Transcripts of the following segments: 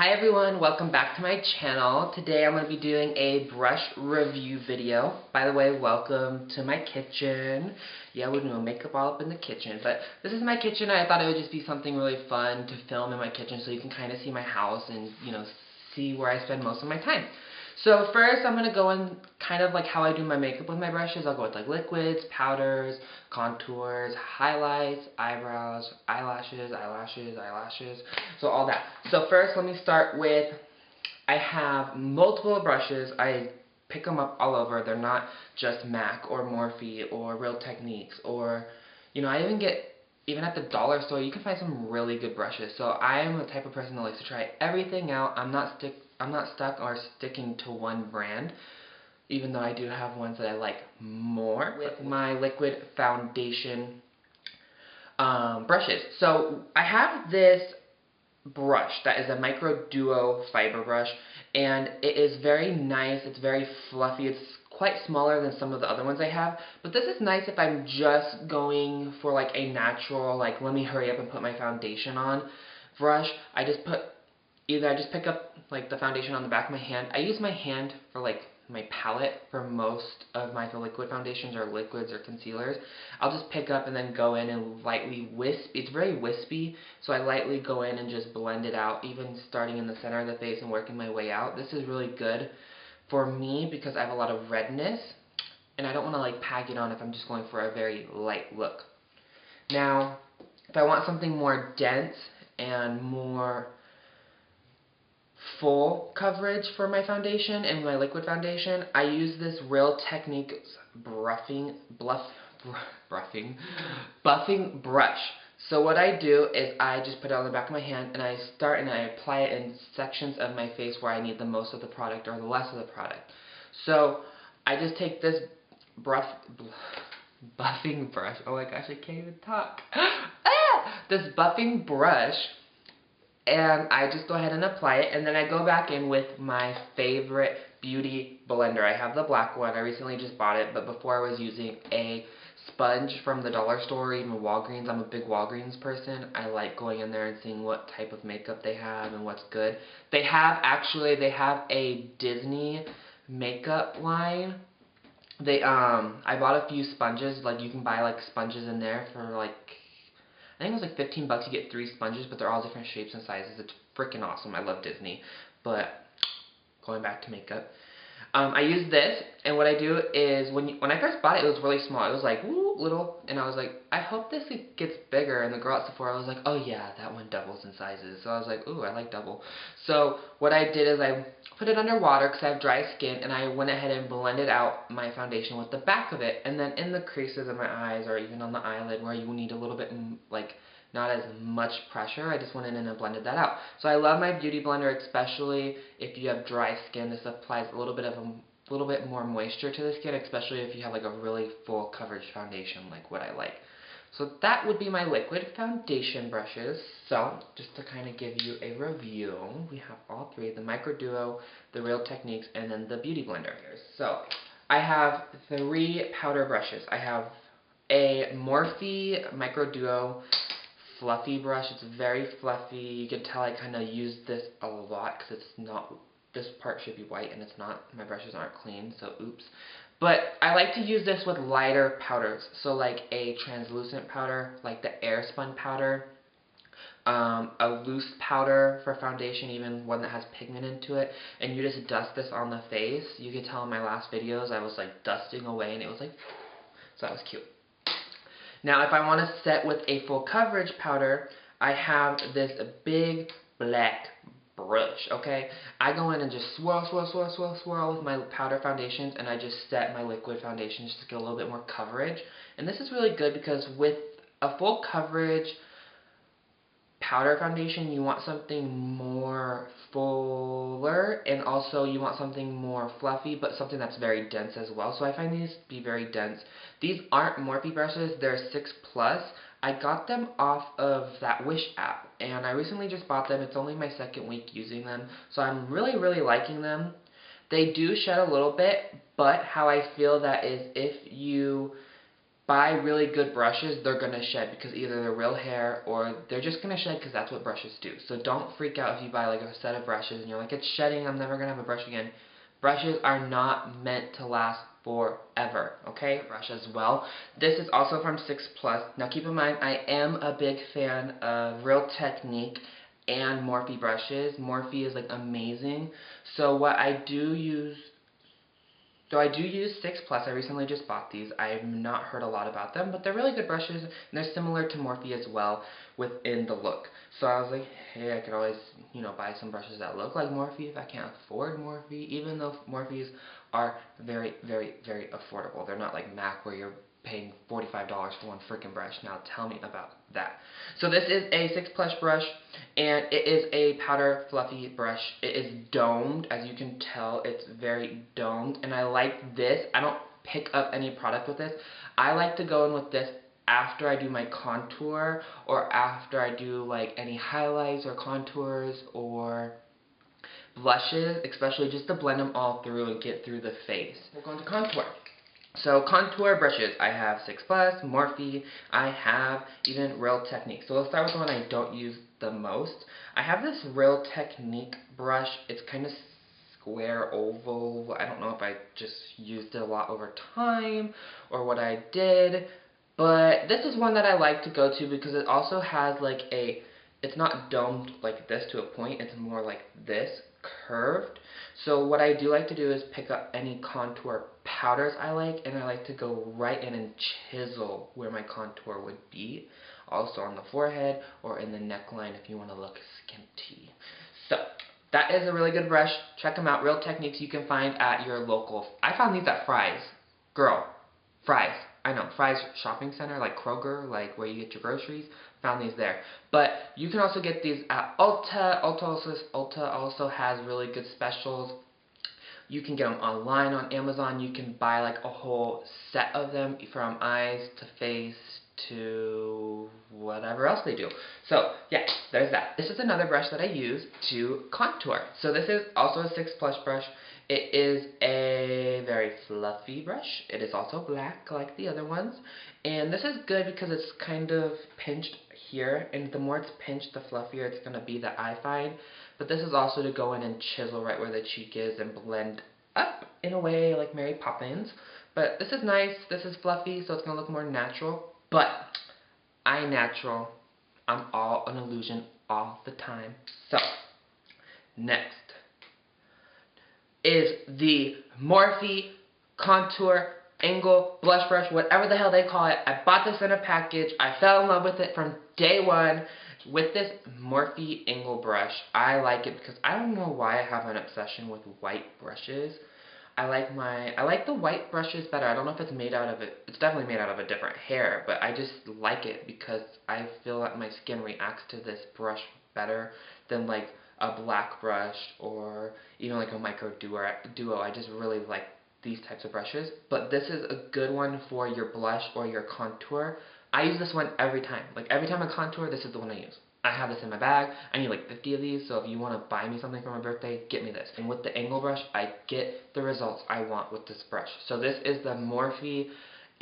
Hi everyone, welcome back to my channel. Today I'm going to be doing a brush review video. By the way, welcome to my kitchen. Yeah, we're doing makeup all up in the kitchen, but this is my kitchen. I thought it would just be something really fun to film in my kitchen so you can kind of see my house and, see where I spend most of my time. So first I'm going to go in kind of like how I do my makeup with my brushes. I'll go with like liquids, powders, contours, highlights, eyebrows, eyelashes, so all that. So first let me start with, I have multiple brushes. I pick them up all over. They're not just MAC or Morphe or Real Techniques or, I even at the dollar store, you can find some really good brushes. So I am the type of person that likes to try everything out. I'm not stuck or sticking to one brand, even though I do have ones that I like more. With my liquid foundation brushes. So I have this brush that is a Micro Duo fiber brush, and it is very nice. It's very fluffy. It's quite smaller than some of the other ones I have, but this is nice if I'm just going for like a natural, like let me hurry up and put my foundation on brush. I just pick up like the foundation on the back of my hand. I use my hand for like my palette for most of my liquid foundations or liquids or concealers. I'll just pick up and then go in and lightly wisp. It's very wispy, so I lightly go in and just blend it out, even starting in the center of the face and working my way out. This is really good for me because I have a lot of redness, and I don't want to like pack it on if I'm just going for a very light look. Now, if I want something more dense and more full coverage for my foundation and my liquid foundation, I use this Real Techniques buffing brush. So what I do is I just put it on the back of my hand and I start and I apply it in sections of my face where I need the most of the product or the less of the product. So I just take this buffing brush. Oh my gosh, I can't even talk. This buffing brush, and I just go ahead and apply it, and then I go back in with my favorite beauty blender. I have the black one. I recently just bought it, but before I was using a sponge from the dollar store or even Walgreens. I'm a big Walgreens person. I like going in there and seeing what type of makeup they have and what's good. They have a Disney makeup line. I bought a few sponges. Like, you can buy like sponges in there for like, I think it was like 15 bucks. You get 3 sponges, but they're all different shapes and sizes. It's freaking awesome. I love Disney. But going back to makeup, I use this, and what I do is when I first bought it, it was really small. It was like woo, little, and I was like, I hope this gets bigger. And the girl at Sephora was like, oh yeah, that one doubles in sizes. So I was like, ooh, I like double. So what I did is I put it under water because I have dry skin, and I went ahead and blended out my foundation with the back of it, and then in the creases of my eyes or even on the eyelid where you need a little bit like not as much pressure, I just went in and blended that out. So I love my beauty blender, especially if you have dry skin. This applies a little bit more moisture to the skin, especially if you have like a really full coverage foundation like what I like. So that would be my liquid foundation brushes. So just to kind of give you a review, we have all three: the Micro Duo, the Real Techniques, and then the Beauty Blender. So I have 3 powder brushes. I have a Morphe Micro Duo fluffy brush. It's very fluffy. You can tell I kind of use this a lot because it's not, this part should be white and it's not. My brushes aren't clean, so oops. But I like to use this with lighter powders. So like a translucent powder, like the Airspun powder, a loose powder for foundation, even one that has pigment into it, and you just dust this on the face. You can tell in my last videos I was like dusting away and it was like, so that was cute. Now, if I want to set with a full coverage powder, I have this big black brush, okay? I go in and just swirl with my powder foundations, and I just set my liquid foundation just to get a little bit more coverage. And this is really good because with a full coverage powder foundation, you want something more fuller, and also you want something more fluffy, but something that's very dense as well. So I find these to be very dense. These aren't Morphe brushes, they're 6+. I got them off of that Wish app, and I recently just bought them. It's only my 2nd week using them, so I'm really liking them. They do shed a little bit, but how I feel that is if you buy really good brushes, they're going to shed because either they're real hair or they're just going to shed because that's what brushes do. So don't freak out if you buy like a set of brushes and you're like, it's shedding, I'm never going to have a brush again. Brushes are not meant to last forever, okay? Brush as well. This is also from 6 Plus. Now keep in mind, I am a big fan of Real Technique and Morphe brushes. Morphe is like amazing. So what I do use, I do use 6 Plus. I recently just bought these. I've not heard a lot about them, but they're really good brushes, and they're similar to Morphe as well within the look. So I was like, hey, I could always, you know, buy some brushes that look like Morphe if I can't afford Morphe, even though Morphes are very, very, very affordable. They're not like MAC where you're paying $45 for one freaking brush. Now tell me about that. So this is a 6 Plus brush, and it is a powder fluffy brush. It is domed, as you can tell. It's very domed, and I like this. I don't pick up any product with this. I like to go in with this after I do my contour, or after I do like any highlights or contours or blushes, especially just to blend them all through and get through the face. We're going to contour. So contour brushes, I have 6 Plus, Morphe, I have even Real Technique. So let's start with the one I don't use the most. I have this Real Technique brush. It's kind of square, oval. I don't know if I just used it a lot over time or what I did. But this is one that I like to go to because it also has like a, it's not domed like this to a point, it's more like this, curved. So what I do like to do is pick up any contour powders I like, and I like to go right in and chisel where my contour would be. Also on the forehead or in the neckline if you want to look skinty. So that is a really good brush. Check them out. Real Techniques you can find at your local. I found these at Fry's. Girl, Fry's. I know, Fry's shopping center, like Kroger, like where you get your groceries. Found these there. But you can also get these at Ulta. Ulta also has really good specials. You can get them online on Amazon. You can buy like a whole set of them, from eyes to face to whatever else they do. So yeah, there's that. This is another brush that I use to contour. So this is also a 6 Plus brush. It is a very fluffy brush. It is also black like the other ones. And this is good because it's kind of pinched here, and the more it's pinched, the fluffier it's going to be, that I find. But this is also to go in and chisel right where the cheek is and blend up in a way like Mary Poppins. But this is nice. This is fluffy, so it's going to look more natural. But I natural. I'm all an illusion all the time. So, next is the Morphe Contour Angle Blush Brush, whatever the hell they call it. I bought this in a package. I fell in love with it from day one. With this Morphe Angle brush, I like it because I don't know why I have an obsession with white brushes. I like the white brushes better. I don't know if it's made out of it. It's definitely made out of a different hair, but I just like it because I feel like my skin reacts to this brush better than like a black brush or even like a micro duo. I just really like these types of brushes. But this is a good one for your blush or your contour. I use this one every time. Like every time I contour, this is the one I use. I have this in my bag. I need like 50 of these, so if you want to buy me something for my birthday, get me this. And with the angle brush, I get the results I want with this brush. So this is the Morphe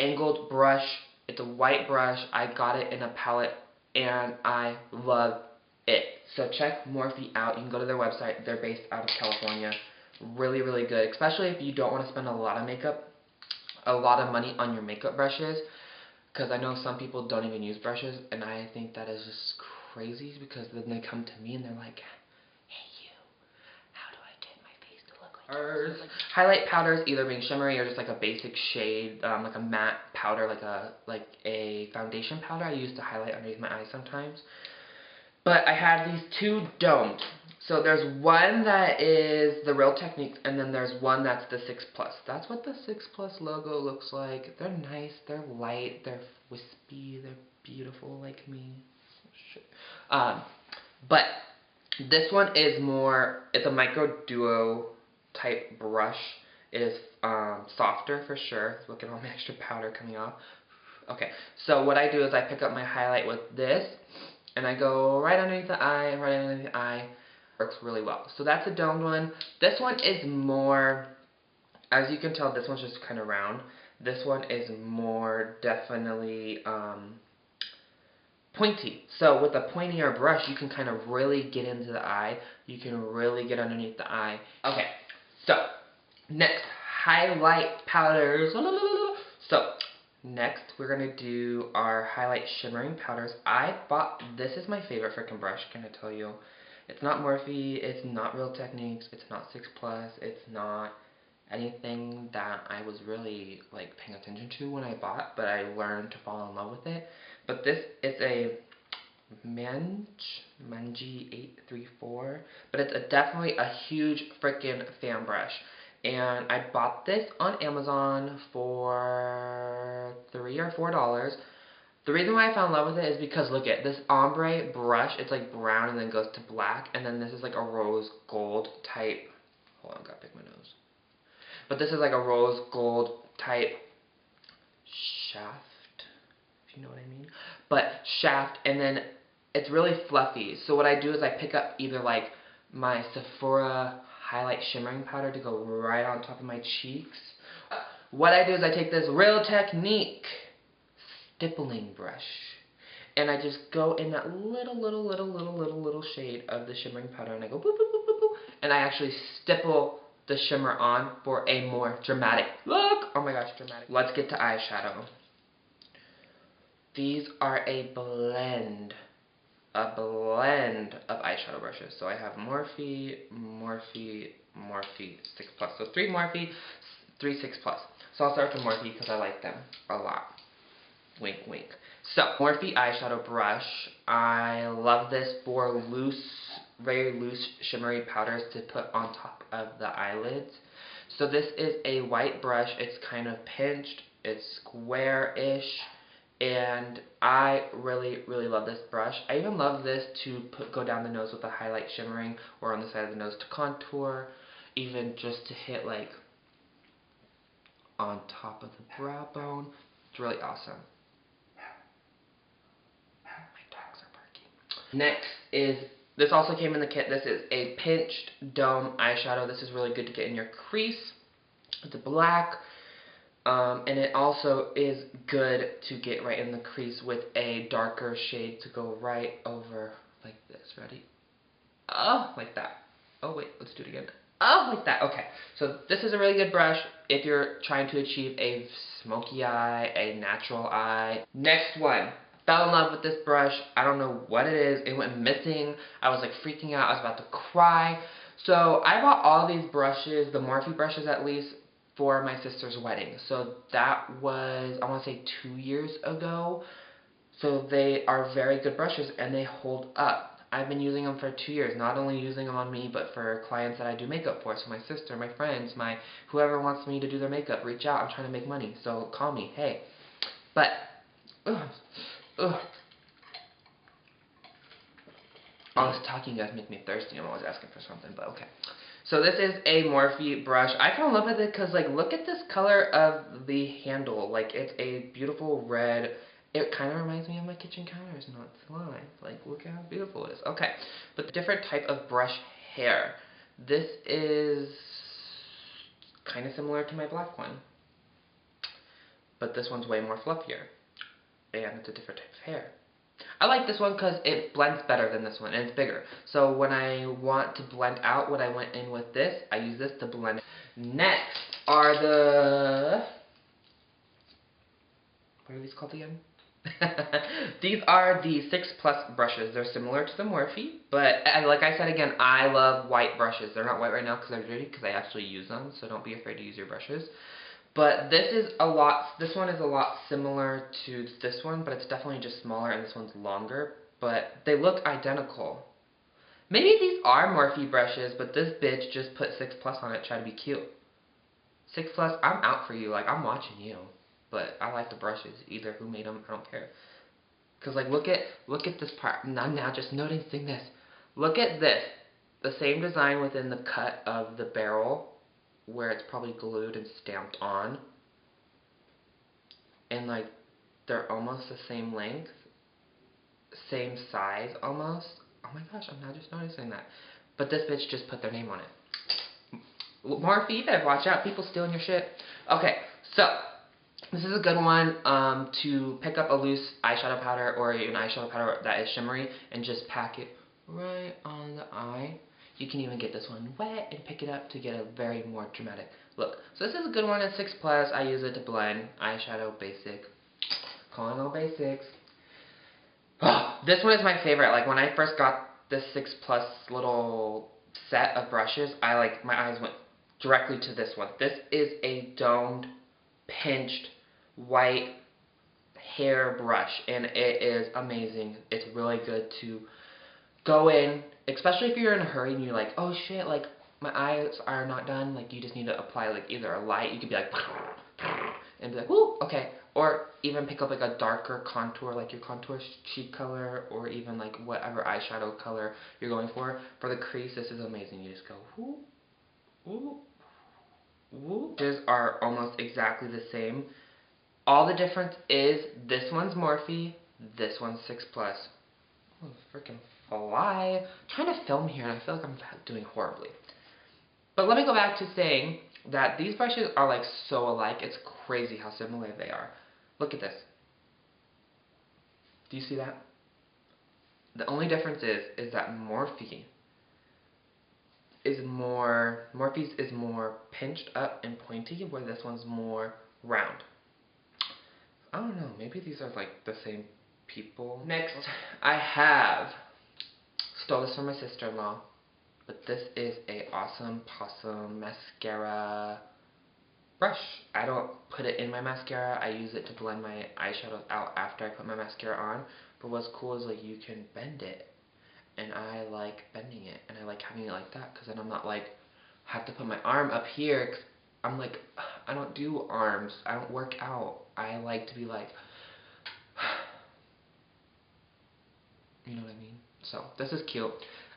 angled brush. It's a white brush. I got it in a palette, and I love it. So check Morphe out. You can go to their website. They're based out of California. Really, really good, especially if you don't want to spend a lot of money on your makeup brushes. Because I know some people don't even use brushes, and I think that is just crazy, because then they come to me and they're like, hey you, how do I get my face to look like yours? Like, highlight powders, either being shimmery or just like a basic shade, like a matte powder, like a foundation powder I use to highlight underneath my eyes sometimes. But I have these two domed. So there's one that is the Real Technique, and then there's one that's the 6 Plus. That's what the 6 Plus logo looks like. They're nice, they're light, they're wispy, they're beautiful like me. But this one is more, it's a micro duo type brush. It is softer for sure. Look at all my extra powder coming off. Okay, so what I do is I pick up my highlight with this, and I go right underneath the eye, right underneath the eye. Works really well. So that's a domed one. This one is more, as you can tell, this one's just kind of round. This one is more definitely pointy. So with a pointier brush, you can kind of really get into the eye. You can really get underneath the eye. Okay, so next, highlight powders. So next, we're going to do our highlight shimmering powders. This is my favorite freaking brush, can I tell you. It's not Morphe, it's not Real Techniques, it's not 6 Plus, it's not anything that I was really like paying attention to when I bought, but I learned to fall in love with it. But this is a Manji 834, but it's definitely a huge freaking fan brush. And I bought this on Amazon for $3 or $4. The reason why I fell in love with it is because look at this ombre brush. It's like brown and then goes to black, and then this is like a rose gold type. Hold on, gotta pick my nose. But this is like a rose gold type shaft, if you know what I mean. But shaft, and then it's really fluffy. So what I do is I pick up either like my Sephora highlight shimmering powder to go right on top of my cheeks. What I do is I take this Real Technique stippling brush, and I just go in that little shade of the shimmering powder, and I go boop, boop, boop, boop, boop, and I actually stipple the shimmer on for a more dramatic look. Oh my gosh, dramatic. Let's get to eyeshadow. These are a blend of eyeshadow brushes. So I have Morphe, 6 Plus. So 3 Morphe, 3 6 Plus. So I'll start with Morphe because I like them a lot. Wink, wink. So, Morphe eyeshadow brush. I love this for loose, very loose shimmery powders to put on top of the eyelids. So this is a white brush. It's kind of pinched. It's square-ish. And I really, really love this brush. I even love this to go down the nose with a highlight shimmering, or on the side of the nose to contour. Even just to hit like on top of the brow bone. It's really awesome. Next is, this also came in the kit, this is a pinched dome eyeshadow. This is really good to get in your crease. It's black, and it also is good to get right in the crease with a darker shade to go right over like this. Ready? Oh, like that. Oh wait, let's do it again. Oh, like that. Okay, so this is a really good brush if you're trying to achieve a smoky eye, a natural eye. Next one. Fell in love with this brush. I don't know what it is. It went missing. I was like freaking out. I was about to cry. So I bought all these brushes, the Morphe brushes at least, for my sister's wedding. So that was, I want to say 2 years ago. So they are very good brushes and they hold up. I've been using them for 2 years. Not only using them on me, but for clients that I do makeup for. So my sister, my friends, whoever wants me to do their makeup, reach out. I'm trying to make money. So call me. Hey. But, ugh. All this talking guys make me thirsty. I'm always asking for something, but okay. So this is a Morphe brush. I fell in love with it because, like, look at this color of the handle. Like, it's a beautiful red. It kind of reminds me of my kitchen counters, not to lie. Like, look how beautiful it is. Okay, but the different type of brush hair. This is kind of similar to my black one, but this one's way more fluffier. And it's a different type of hair. I like this one because it blends better than this one, and it's bigger. So when I want to blend out what I went in with this, I use this to blend. Next are the... what are these called again? These are the 6 Plus brushes. They're similar to the Morphe, but like I said again, I love white brushes. They're not white right now because they're dirty, because I actually use them, so don't be afraid to use your brushes. But this one is a lot similar to this one, but it's definitely just smaller and this one's longer. But they look identical. Maybe these are Morphe brushes, but this bitch just put 6 Plus on it, try to be cute. 6 Plus, I'm out for you, like I'm watching you. But I like the brushes, either who made them, I don't care. Cause like look at this part. I'm now just noticing this. Look at this. The same design within the cut of the barrel, where it's probably glued and stamped on, and like they're almost the same length, same size almost. Oh my gosh, I'm now just noticing that. But this bitch just put their name on it. Morphe, you better watch out, people stealing your shit. Okay, so This is a good one to pick up a loose eyeshadow powder or an eyeshadow powder that is shimmery and just pack it right on the eye. You can even get this one wet and pick it up to get a very more dramatic look. So this is a good one at 6 Plus. I use it to blend eyeshadow basic. Calling all basics. Oh, this one is my favorite. Like when I first got this 6 Plus little set of brushes, my eyes went directly to this one. This is a domed, pinched, white hair brush, and it is amazing. It's really good to go in, especially if you're in a hurry and you're like, oh shit, like my eyes are not done. Like you just need to apply like either a light. You could be like and be like, woo, okay. Or even pick up like a darker contour, like your contour cheek color, or even like whatever eyeshadow color you're going for. For the crease, this is amazing. You just go woo, woo, woo. These are almost exactly the same. All the difference is this one's Morphe, this one's 6 Plus. Oh, freaking fly. I'm trying to film here and I feel like I'm doing horribly. But let me go back to saying that these brushes are like so alike. It's crazy how similar they are. Look at this. Do you see that? The only difference is that Morphe's is more pinched up and pointy, where this one's more round. I don't know, maybe these are like the same people. Next, I stole this from my sister-in-law, but this is a Awesome Possum mascara brush. I don't put it in my mascara, I use it to blend my eyeshadows out after I put my mascara on. But what's cool is like you can bend it, and I like bending it, and I like having it like that, because then I'm not like, have to put my arm up here, cause I'm like, I don't do arms, I don't work out. I like to be like, you know what I mean? So, this is cute.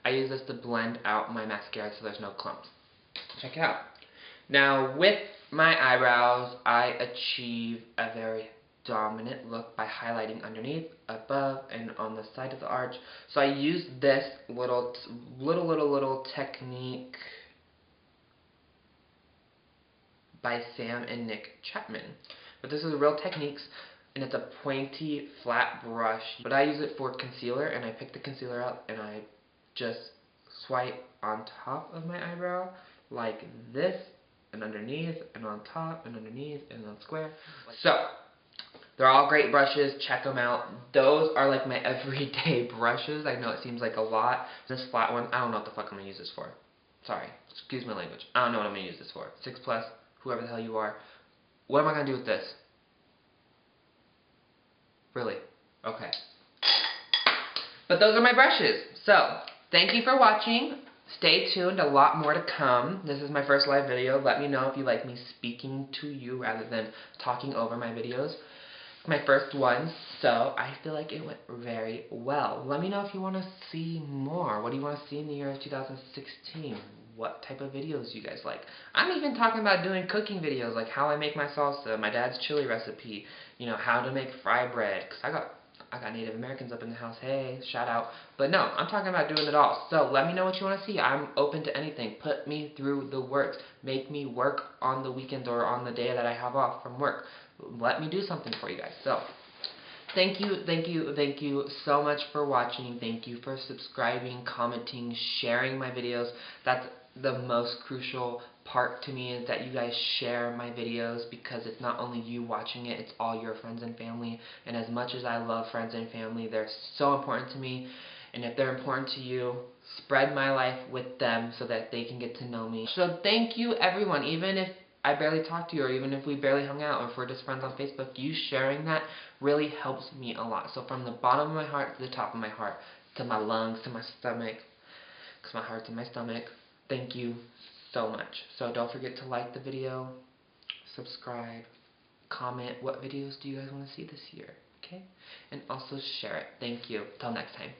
I use this to blend out my mascara so there's no clumps. Check it out. Now, with my eyebrows, I achieve a very dominant look by highlighting underneath, above, and on the side of the arch. So I use this little technique by Sam and Nick Chapman. But this is Real Techniques, and it's a pointy, flat brush. But I use it for concealer, and I pick the concealer up, and I just swipe on top of my eyebrow, like this, and underneath, and on top, and underneath, and on square. So, they're all great brushes. Check them out. Those are like my everyday brushes. I know it seems like a lot. This flat one, I don't know what the fuck I'm going to use this for. Sorry. Excuse my language. I don't know what I'm going to use this for. 6 Plus, whoever the hell you are. What am I going to do with this? Really? Okay. But those are my brushes. So, thank you for watching. Stay tuned, a lot more to come. This is my first live video. Let me know if you like me speaking to you rather than talking over my videos. My first one, so I feel like it went very well. Let me know if you want to see more. What do you want to see in the year of 2016? What type of videos you guys like? I'm even talking about doing cooking videos, like how I make my salsa, my dad's chili recipe, you know, how to make fry bread, because I got Native Americans up in the house, hey, shout out. But no, I'm talking about doing it all. So let me know what you want to see. I'm open to anything. Put me through the works. Make me work on the weekends or on the day that I have off from work. Let me do something for you guys. So, thank you so much for watching. Thank you for subscribing, commenting, sharing my videos. That's the most crucial part to me, is that you guys share my videos, because it's not only you watching it, it's all your friends and family. And as much as I love friends and family, they're so important to me. And if they're important to you, spread my life with them so that they can get to know me. So thank you everyone, even if I barely talked to you, or even if we barely hung out, or if we're just friends on Facebook, you sharing that really helps me a lot. So from the bottom of my heart to the top of my heart, to my lungs, to my stomach, because my heart's in my stomach, thank you so much. So don't forget to like the video, subscribe, comment what videos do you guys want to see this year, okay? And also share it. Thank you. Till next time.